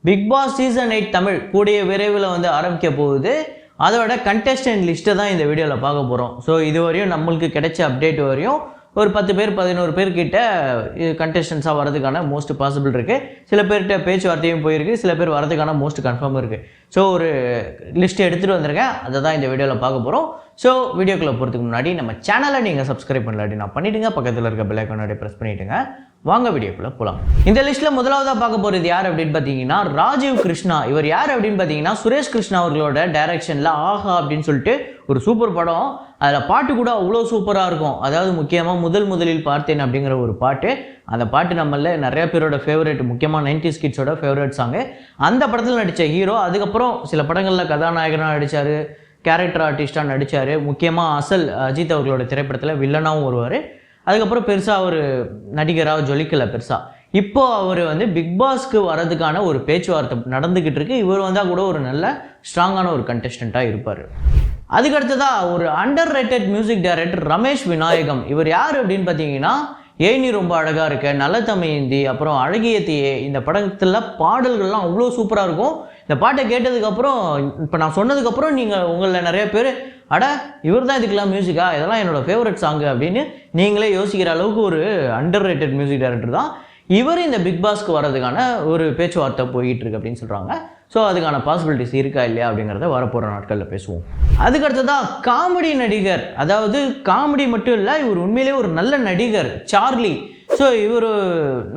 Big Boss season 8 Tamil கூடிய விரைவில் வந்து ஆரம்பிக்க போகுது. அதோட கண்டெஸ்டன்ட் லிஸ்ட்டை தான் இந்த வீடியோவில் பார்க்க போகிறோம். ஸோ இது வரையும் நம்மளுக்கு கிடைச்ச அப்டேட் வரையும் ஒரு 10 பேர் 11 பேர் கிட்ட கண்டெஸ்டன்ஸாக வரதுக்கான மோஸ்ட் பாசிபிள் இருக்குது. சில பேர்கிட்ட பேச்சுவார்த்தையும் போயிருக்கு, சில பேர் வரதுக்கான மோஸ்ட் கன்ஃபார்ம் இருக்குது. ஸோ ஒரு லிஸ்ட்டு எடுத்துகிட்டு வந்திருக்கேன், அதை தான் இந்த வீடியோவில் பார்க்க போகிறோம். ஸோ வீடியோக்குள்ளே போகிறதுக்கு முன்னாடி நம்ம சேனலை நீங்கள் சப்ஸ்கிரைப் பண்ணலாட்டி நான் பண்ணிவிடுங்க, பக்கத்தில் இருக்க பெல் ஐக்கானை ப்ரெஸ் பண்ணிவிடுங்க. வாங்க வீடியோக்குள்ளே போகலாம். இந்த லிஸ்ட்டில் முதலாவதாக பார்க்க போகிறது யார் அப்படின்னு பார்த்தீங்கன்னா ராஜீவ் கிருஷ்ணா. இவர் யார் அப்படின்னு பார்த்தீங்கன்னா சுரேஷ் கிருஷ்ணா அவர்களோட டைரக்ஷனில் ஆஹா அப்படின்னு சொல்லிட்டு ஒரு சூப்பர் படம். அதில் பாட்டு கூட அவ்வளோ சூப்பராக இருக்கும். அதாவது முக்கியமாக முதலில் பார்த்தேன் அப்படிங்கிற ஒரு பாட்டு. அந்த பாட்டு நம்மள நிறைய பேரோட ஃபேவரட், முக்கியமாக 90s கிட்ஸோட ஃபேவரட் சாங்கு. அந்த படத்தில் நடித்த ஹீரோ. அதுக்கப்புறம் சில படங்களில் கதாநாயகனாக நடித்தார், கேரக்டர் ஆர்டிஸ்டாக நடித்தார். முக்கியமாக அசல் அஜித் அவர்களோட திரைப்படத்தில் வில்லனாகவும் வருவார். அதுக்கப்புறம் பெருசாக ஒரு நடிகராக ஜொலிக்கலை பெருசாக. இப்போ அவர் வந்து பிக் பாஸ்க்கு வரதுக்கான ஒரு பேச்சுவார்த்தை நடந்துக்கிட்டு இருக்கு. இவர் வந்தால் கூட ஒரு நல்ல ஸ்ட்ராங்கான ஒரு கண்டெஸ்டண்ட்டாக இருப்பார். அதுக்கடுத்ததாக ஒரு under rated music director Ramesh Vinayagam. இவர் யார் அப்படின்னு பார்த்தீங்கன்னா ஏனி ரொம்ப அழகாக இருக்க, நல்ல தமையந்தி, அப்புறம் அழகிய தீயே, இந்த படத்தில் பாடல்கள்லாம் அவ்வளோ சூப்பராக இருக்கும். இந்த பாட்டை கேட்டதுக்கப்புறம், இப்போ நான் சொன்னதுக்கப்புறம் நீங்கள் உங்களில் நிறைய பேர் அட இவர் தான் இதுக்கெல்லாம் மியூசிக்கா, இதெல்லாம் என்னோடய ஃபேவரட் சாங்கு அப்படின்னு நீங்களே யோசிக்கிற அளவுக்கு ஒரு அண்டர் ரேட்டட் மியூசிக் டைரக்டர் தான் இவர். இந்த பிக் பாஸ்க்கு வரதுக்கான ஒரு பேச்சுவார்த்தை போயிட்டு இருக்கு அப்படின்னு சொல்கிறாங்க. ஸோ அதுக்கான பாசிபிலிட்டிஸ் இருக்கா இல்லையா அப்படிங்கிறத வரப்போகிற நாட்களில் பேசுவோம். அதுக்கடுத்ததான் காமெடி நடிகர், அதாவது காமெடி மட்டும் இல்லை, இவர் உண்மையிலே ஒரு நல்ல நடிகர், சார்லி. ஸோ இவர்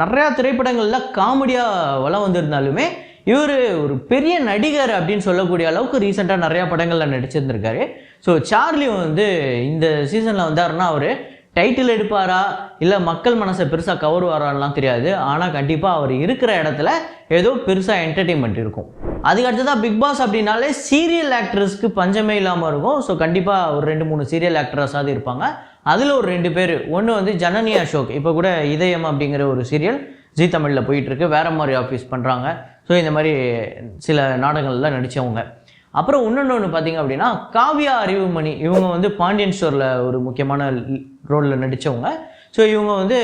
நிறையா திரைப்படங்களில் காமெடியாக வளம் வந்திருந்தாலுமே இவர் ஒரு பெரிய நடிகர் அப்படின்னு சொல்லக்கூடிய அளவுக்கு ரீசெண்டாக நிறையா படங்களில் நடிச்சிருந்திருக்காரு. ஸோ சார்லி வந்து இந்த சீசனில் வந்தாருன்னா அவர் டைட்டில் எடுப்பாரா இல்லை மக்கள் மனசை பெருசாக கவருவாரான்லாம் தெரியாது. ஆனால் கண்டிப்பாக அவர் இருக்கிற இடத்துல ஏதோ பெருசாக என்டர்டெயின்மெண்ட் இருக்கும். அதுக்கடுத்ததான் பிக் பாஸ் அப்படின்னாலே சீரியல் ஆக்டர்ஸ்க்கு பஞ்சமே இல்லாமல் இருக்கும். ஸோ கண்டிப்பாக ஒரு 2-3 சீரியல் ஆக்டர்ஸாவது இருப்பாங்க. அதில் ஒரு 2 பேர். ஒன்று வந்து ஜனனி அசோக், இப்போ கூட இதயம் அப்படிங்கிற ஒரு சீரியல் ஜி தமிழில் போயிட்டுருக்கு, வேற மாதிரி ஆஃபீஸ் பண்ணுறாங்க. ஸோ இந்த மாதிரி சில நாடகங்களில் நடித்தவங்க. அப்புறம் இன்னொன்று பார்த்தீங்க அப்படின்னா காவ்யா அறிவுமணி. இவங்க வந்து பாண்டியன் ஸ்டோரில் ஒரு முக்கியமான ரோலில் நடித்தவங்க. ஸோ இவங்க வந்து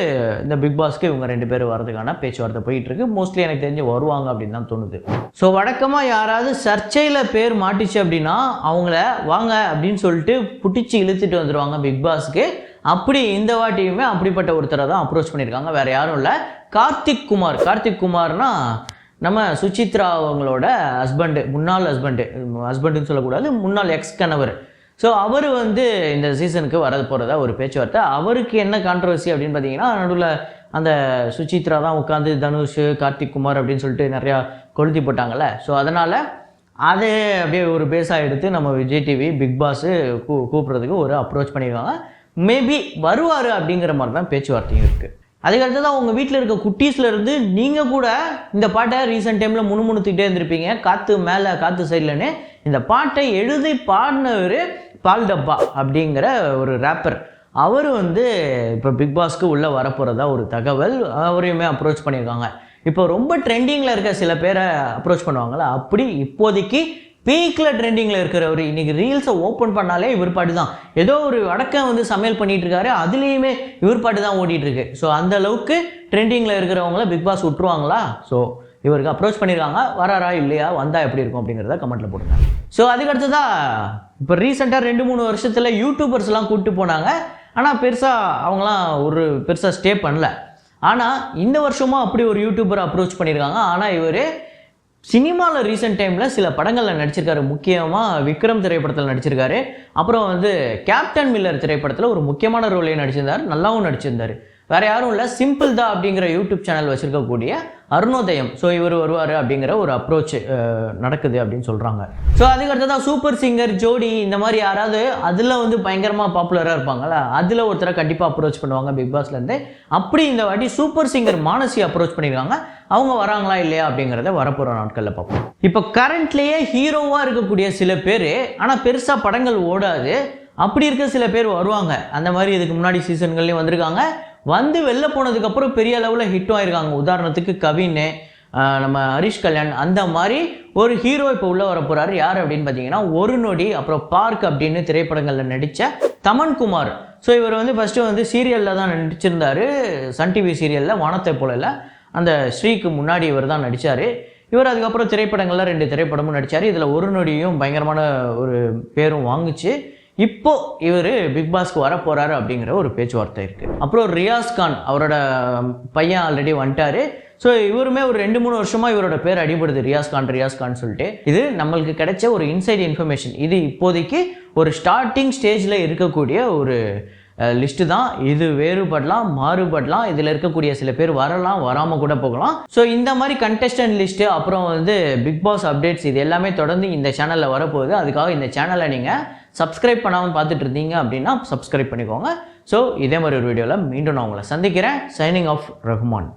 இந்த பிக் பாஸ்க்கு இவங்க 2 பேர் வரதுக்கான பேச்சுவார்த்தை போயிட்டுருக்கு. மோஸ்ட்லி எனக்கு தெரிஞ்சு வருவாங்க அப்படின்னு தான் தோணுது. ஸோ வழக்கமாக யாராவது சர்ச்சையில் பேர் மாட்டிச்சு அப்படின்னா அவங்கள வாங்க அப்படின்னு சொல்லிட்டு பிடிச்சி இழுத்துட்டு வந்துடுவாங்க பிக் பாஸ்க்கு. அப்படி இந்த வாட்டியுமே அப்படிப்பட்ட ஒருத்தரை தான் அப்ரோச் பண்ணியிருக்காங்க, வேறு யாரும் இல்லை, கார்த்திக் குமார். கார்த்திக் குமார்னா நம்ம சுசித்ரா அவங்களோட ஹஸ்பண்டு, முன்னாள் ஹஸ்பண்டுன்னு சொல்லக்கூடாது, முன்னாள் எக்ஸ் கணவர். ஸோ அவர் வந்து இந்த சீசனுக்கு வர போகிறதா ஒரு பேச்சுவார்த்தை. அவருக்கு என்ன கான்ட்ரவர்சி அப்படின்னு பார்த்தீங்கன்னா, நடுவில் அந்த சுசித்ரா தான் உட்காந்து தனுஷ், கார்த்திக் குமார் அப்படின்னு சொல்லிட்டு நிறையா கொளுத்தி போட்டாங்கல்ல. ஸோ அதனால் அதை அப்படியே ஒரு பேஸாக எடுத்து நம்ம விஜய் டிவி பிக் பாஸு கூப்பிட்றதுக்கு ஒரு அப்ரோச் பண்ணியிருக்காங்க. மேபி வருவார் அப்படிங்கிற மாதிரி தான் பேச்சுவார்த்தையும் இருக்குது. அதுக்கடுத்து தான் உங்கள் வீட்டில் இருக்க குட்டீஸ்லேருந்து நீங்கள் கூட இந்த பாட்டை ரீசெண்ட் டைமில் முணுமுணுத்துக்கிட்டே இருந்திருப்பீங்க, காற்று மேலே காற்று சைட்லன்னு. இந்த பாட்டை எழுதி பாடினவர் பால் டப்பா அப்படிங்கிற ஒரு ரேப்பர். அவர் வந்து இப்போ பிக் பாஸ்க்கு உள்ளே வரப்போகிறதா ஒரு தகவல். அவரையுமே அப்ரோச் பண்ணியிருக்காங்க. இப்போ ரொம்ப ட்ரெண்டிங்கில் இருக்க சில பேரை அப்ரோச் பண்ணுவாங்களா, அப்படி இப்போதைக்கு பீக்கில் ட்ரெண்டிங்கில் இருக்கிறவர். இன்றைக்கி ரீல்ஸை ஓப்பன் பண்ணாலே இவர் பாட்டு தான். ஏதோ ஒரு வடக்கம் வந்து சமையல் பண்ணிகிட்டு இருக்காரு, அதுலேயுமே இவர் பாட்டு தான் ஓடிட்டுருக்கு. ஸோ அந்த அளவுக்கு ட்ரெண்டிங்கில் இருக்கிறவங்கள பிக் பாஸ் விட்டுருவாங்களா? ஸோ இவருக்கு அப்ரோச் பண்ணியிருக்காங்க. வராரா இல்லையா, வந்தால் எப்படி இருக்கும் அப்படிங்கிறத கமெண்ட்டில் போடுங்க. ஸோ அதுக்கடுத்ததான் இப்போ ரீசெண்டாக 2-3 வருஷத்தில் யூடியூபர்ஸ்லாம் கூப்பிட்டு போனாங்க. ஆனால் பெருசாக அவங்களாம் ஒரு பெருசாக ஸ்டே பண்ணல. ஆனால் இந்த வருஷமும் அப்படி ஒரு யூடியூபர் அப்ரோச் பண்ணியிருக்காங்க. ஆனால் இவர் சினிமாவில் ரீசெண்ட் டைமில் சில படங்களில் நடிச்சிருக்காரு. முக்கியமாக விக்ரம் திரைப்படத்தில் நடிச்சிருக்காரு. அப்புறம் வந்து கேப்டன் மில்லர் திரைப்படத்தில் ஒரு முக்கியமான ரோலையும் நடிச்சிருந்தார், நல்லாவும் நடிச்சிருந்தார். வேறு யாரும் இல்லை, சிம்பிள் தான் அப்படிங்கிற யூடியூப் சேனல் வச்சுருக்கக்கூடிய அருணோதயம். ஸோ இவர் வருவார் அப்படிங்கிற ஒரு அப்ரோச் நடக்குது அப்படின்னு சொல்கிறாங்க. ஸோ அதுக்கடுத்ததான் சூப்பர் சிங்கர் ஜோடி, இந்த மாதிரி யாராவது அதில் வந்து பயங்கரமாக பாப்புலராக இருப்பாங்களா, அதில் ஒருத்தரை கண்டிப்பாக அப்ரோச் பண்ணுவாங்க பிக் பாஸ்லேருந்து. அப்படி இந்த வாட்டி சூப்பர் சிங்கர் மானசி அப்ரோச் பண்ணியிருக்காங்க. அவங்க வராங்களா இல்லையா அப்படிங்கிறத வரப்போகிற நாட்களில் பார்ப்போம். இப்போ கரண்ட்லேயே ஹீரோவாக இருக்கக்கூடிய சில பேர், ஆனால் பெருசாக படங்கள் ஓடாது, அப்படி இருக்க சில பேர் வருவாங்க. அந்த மாதிரி இதுக்கு முன்னாடி சீசன்கள்லேயும் வந்திருக்காங்க. வந்து வெளில போனதுக்கப்புறம் பெரிய அளவில் ஹிட்டும் ஆயிருக்காங்க. உதாரணத்துக்கு கவின், நம்ம ஹரிஷ் கல்யாண், அந்த மாதிரி ஒரு ஹீரோ இப்போ உள்ளே வர போகிறாரு. யார் அப்படின்னு பார்த்தீங்கன்னா ஒரு நொடி, அப்புறம் பார்க் அப்படின்னு திரைப்படங்களில் நடித்த தமன்குமார். ஸோ இவர் வந்து ஃபஸ்ட்டு வந்து சீரியலில் தான் நடிச்சிருந்தார், சன் டிவி சீரியலில் வானத்தை போல. அந்த ஸ்ரீக்கு முன்னாடி இவர் தான் நடித்தார். இவர் அதுக்கப்புறம் திரைப்படங்கள்ல 2 திரைப்படமும் நடிச்சார். இதில் ஒரு நொடியும் பயங்கரமான ஒரு பேரும் வாங்குச்சு. இப்போ இவர் பிக் பாஸ்க்கு வர போறாரு அப்படிங்கிற ஒரு பேச்சுவார்த்தை இருக்கு. அப்புறம் ரியாஸ் கான் அவரோட பையன் ஆல்ரெடி வந்துட்டாரு. ஸோ இவருமே ஒரு 2-3 வருஷமா இவரோட பேர் அடிபடுது, ரியாஸ் கான் சொல்லிட்டு. இது நம்மளுக்கு கிடைச்ச ஒரு இன்சைட் இன்ஃபர்மேஷன். இது இப்போதைக்கு ஒரு ஸ்டார்டிங் ஸ்டேஜில் இருக்கக்கூடிய ஒரு லிஸ்ட்டு தான். இது வேறுபடலாம், மாறுபடலாம். இதில் இருக்கக்கூடிய சில பேர் வரலாம், வராமல் கூட போகலாம். ஸோ இந்த மாதிரி கண்டெஸ்டன்ட் லிஸ்ட்டு, அப்புறம் வந்து பிக் பாஸ் அப்டேட்ஸ், இது எல்லாமே தொடர்ந்து இந்த சேனலில் வரப்போகுது. அதுக்காக இந்த சேனலை நீங்கள் சப்ஸ்கிரைப் பண்ணாமல் பார்த்துட்டு இருந்தீங்க அப்படின்னா சப்ஸ்கிரைப் பண்ணிக்கோங்க. ஸோ இதே மாதிரி ஒரு வீடியோவில் மீண்டும் நான் உங்களை சந்திக்கிறேன். Signing off Rahman.